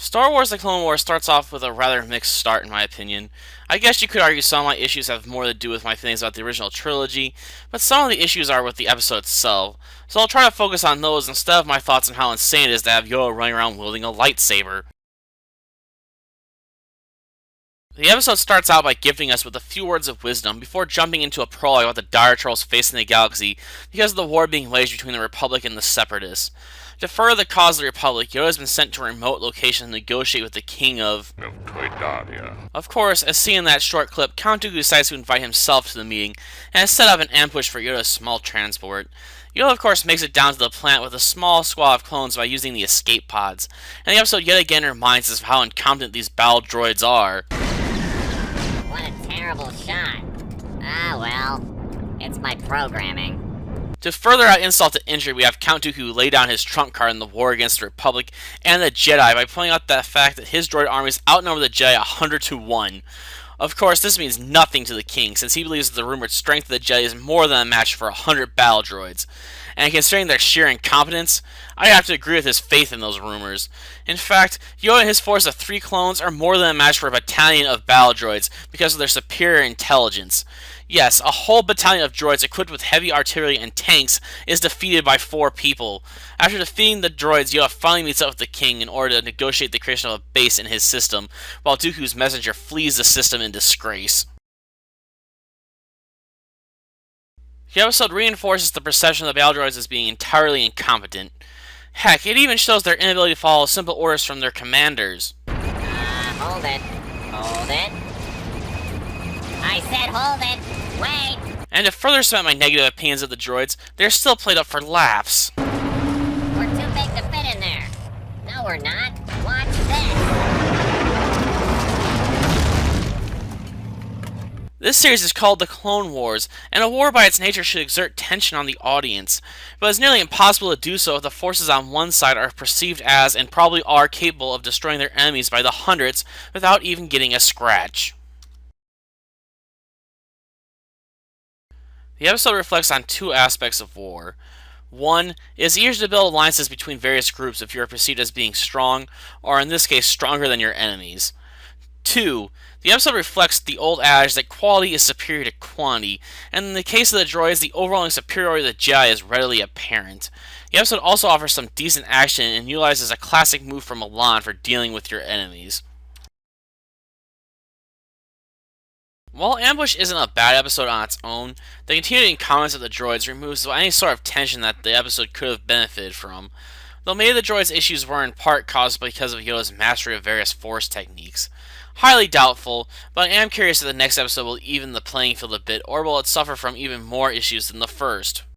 Star Wars The Clone Wars starts off with a rather mixed start in my opinion. I guess you could argue some of my issues have more to do with my feelings about the original trilogy, but some of the issues are with the episode itself, so I'll try to focus on those instead of my thoughts on how insane it is to have Yoda running around wielding a lightsaber. The episode starts out by gifting us with a few words of wisdom before jumping into a prologue about the dire trolls facing the galaxy because of the war being waged between the Republic and the Separatists. To further the cause of the Republic, Yoda has been sent to a remote location to negotiate with the king of Toydaria. Of course, as seen in that short clip, Count Dooku decides to invite himself to the meeting and has set up an ambush for Yoda's small transport. Yoda, of course, makes it down to the planet with a small squad of clones by using the escape pods, and the episode yet again reminds us of how incompetent these battle droids are. What a terrible shot. Ah, well, it's my programming. To further add insult to injury, we have Count Dooku lay down his trump card in the war against the Republic and the Jedi by pointing out the fact that his droid armies outnumber the Jedi 100 to 1. Of course, this means nothing to the King, since he believes that the rumored strength of the Jedi is more than a match for 100 battle droids. And considering their sheer incompetence, I have to agree with his faith in those rumors. In fact, Yoda and his force of 3 clones are more than a match for a battalion of battle droids because of their superior intelligence. Yes, a whole battalion of droids equipped with heavy artillery and tanks is defeated by 4 people. After defeating the droids, Yoda finally meets up with the King in order to negotiate the creation of a base in his system, while Dooku's messenger flees the system in disgrace. The episode reinforces the perception of the battle droids as being entirely incompetent. Heck, it even shows their inability to follow simple orders from their commanders. Hold it. Hold it. I said hold it. Wait. And to further cement my negative opinions of the droids, they're still played up for laughs. We're too big to fit in there. No, we're not. Watch this. This series is called The Clone Wars, and a war by its nature should exert tension on the audience, but it's nearly impossible to do so if the forces on one side are perceived as, and probably are, capable of destroying their enemies by the hundreds without even getting a scratch. The episode reflects on 2 aspects of war. 1. It is easier to build alliances between various groups if you are perceived as being strong, or in this case, stronger than your enemies. 2. The episode reflects the old adage that quality is superior to quantity, and in the case of the droids, the overwhelming superiority of the Jedi is readily apparent. The episode also offers some decent action and utilizes a classic move from Milan for dealing with your enemies. While Ambush isn't a bad episode on its own, the continuing comments of the droids removes any sort of tension that the episode could have benefited from, though many of the droids' issues were in part caused because of Yoda's mastery of various force techniques. Highly doubtful, but I am curious if the next episode will even the playing field a bit, or will it suffer from even more issues than the first.